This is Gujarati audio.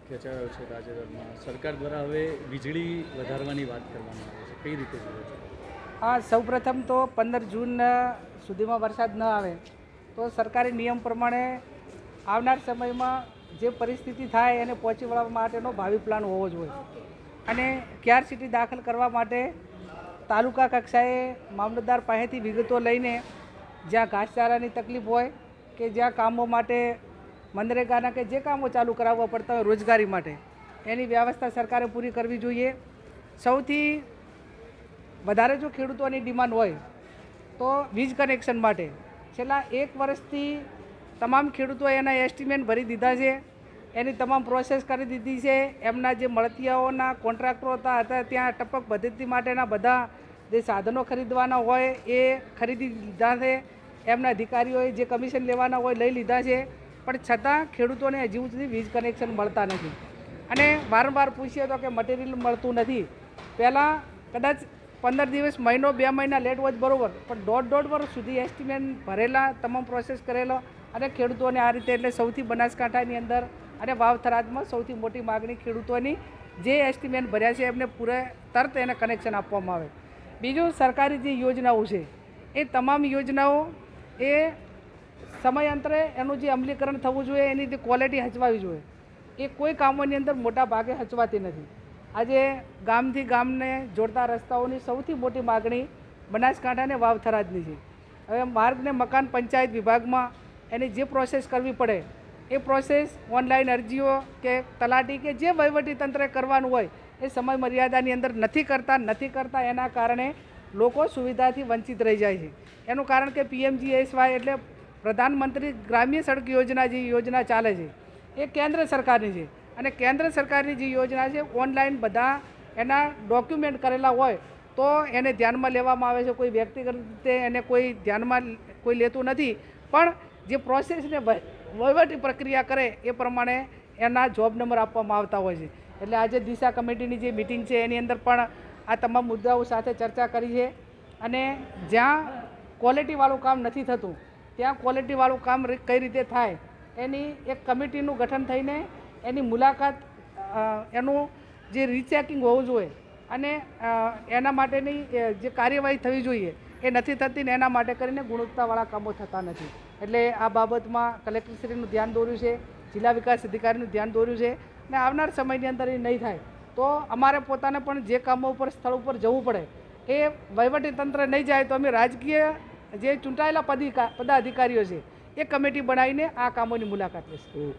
ખેંચાયો છે તાજેતરમાં સરકાર દ્વારા હવે વીજળી વધારવાની વાત કરવામાં આવે છે, કઈ રીતે જુઓ છો? હા, સૌપ્રથમ તો 15 જૂન સુધીમાં વરસાદ ન આવે તો સરકારી નિયમ પ્રમાણે આવનાર સમયમાં જે પરિસ્થિતિ થાય એને પહોંચી વળવા માટેનો ભાવિ પ્લાન હોવો જોઈએ. અને KRCT દાખલ કરવા માટે તાલુકા કક્ષાએ મામલતદાર પાસેથી વિગતો લઈને જ્યાં ઘાસચારાની તકલીફ હોય કે જ્યાં કામો માટે મનરેગાના કે જે કામો ચાલુ કરાવવા પડતા હોય રોજગારી માટે એની વ્યવસ્થા સરકારે પૂરી કરવી જોઈએ. સૌથી વધારે જો ખેડૂતોની ડિમાન્ડ હોય તો વીજ કનેક્શન માટે છેલ્લા 1 વર્ષથી તમામ ખેડૂતોએ એના એસ્ટિમેટ ભરી દીધા છે, એની તમામ પ્રોસેસ કરી દીધી છે. એમના જે મળતિયાઓના કોન્ટ્રાક્ટરો હતા ત્યાં ટપક પદ્ધતિ માટેના બધા જે સાધનો ખરીદવાના હોય એ ખરીદી લીધા છે. એમના અધિકારીઓએ જે કમિશન લેવાના હોય લઈ લીધા છે, પણ છતાં ખેડૂતોને હજી સુધી વીજ કનેક્શન મળતા નથી. અને વારંવાર પૂછીએ તો કે મટીરિયલ મળતું નથી. પહેલાં કદાચ 15 દિવસ, મહિનો, 2 મહિના લેટ હોય બરાબર, પણ દોઢ વર્ષ સુધી એસ્ટિમેટ ભરેલા, તમામ પ્રોસેસ કરેલો અને ખેડૂતોને આ રીતે, એટલે સૌથી બનાસકાંઠાની અંદર અને વાવ થરાદમાં સૌથી મોટી માગણી ખેડૂતોની જે એસ્ટિમેટ ભર્યા છે એમને તરત એને કનેક્શન આપવામાં આવે. બીજું, સરકારી જે યોજનાઓ છે એ તમામ યોજનાઓ એ સમયાંતરે એનું જે અમલીકરણ થવું જોઈએ, એની જે ક્વોલિટી હચવાવી જોઈએ, એ કોઈ કામોની અંદર મોટા ભાગે હચવાતી નથી. આજે ગામથી ગામને જોડતા રસ્તાઓની સૌથી મોટી માગણી બનાસકાંઠા અને વાવ થરાદની છે. હવે માર્ગ ને મકાન પંચાયત વિભાગમાં એની જે પ્રોસેસ કરવી પડે એ પ્રોસેસ ઓનલાઈન અરજીઓ કે તલાટી કે જે વહીવટી તંત્રે કરવાનું હોય એ સમય મર્યાદાની અંદર નથી કરતા. એના કારણે લોકો સુવિધાથી વંચિત રહી જાય છે. એનું કારણ કે PMGSY એટલે પ્રધાનમંત્રી ગ્રામ્ય સડક યોજના જે યોજના ચાલે છે એ કેન્દ્ર સરકારની છે. અને કેન્દ્ર સરકારની જે યોજના છે ઓનલાઈન બધા એના ડોક્યુમેન્ટ કરેલા હોય તો એને ધ્યાનમાં લેવામાં આવે છે. કોઈ વ્યક્તિગત રીતે એને કોઈ ધ્યાનમાં કોઈ લેતું નથી, પણ જે પ્રોસેસને વહીવટી પ્રક્રિયા કરે એ પ્રમાણે એના જોબ નંબર આપવામાં આવતા હોય છે. એટલે આજે દિશા કમિટીની જે મિટિંગ છે એની અંદર પણ આ તમામ મુદ્દાઓ સાથે ચર્ચા કરી છે. અને જ્યાં ક્વોલિટીવાળું કામ નથી થતું ત્યાં ક્વોલિટીવાળું કામ કઈ રીતે થાય એની એક કમિટીનું ગઠન થઈને એની મુલાકાત, એનું જે રીચેકિંગ હોવું જોઈએ અને એના માટેની જે કાર્યવાહી થવી જોઈએ એ નથી થતી ને એના માટે કરીને ગુણવત્તાવાળા કામો થતા નથી. એટલે આ બાબતમાં કલેક્ટરશ્રીનું ધ્યાન દોર્યું છે, જિલ્લા વિકાસ અધિકારીનું ધ્યાન દોર્યું છે. અને આવનાર સમયની અંદર એ નહીં થાય તો અમારે પોતાને પણ જે કામો ઉપર સ્થળ ઉપર જવું પડે એ વહીવટી તંત્ર નહીં જાય તો અમે રાજકીય જે ચૂંટાયેલા પદાધિકારીઓ છે એ કમિટી બનાવીને આ કામોની મુલાકાત લેશું.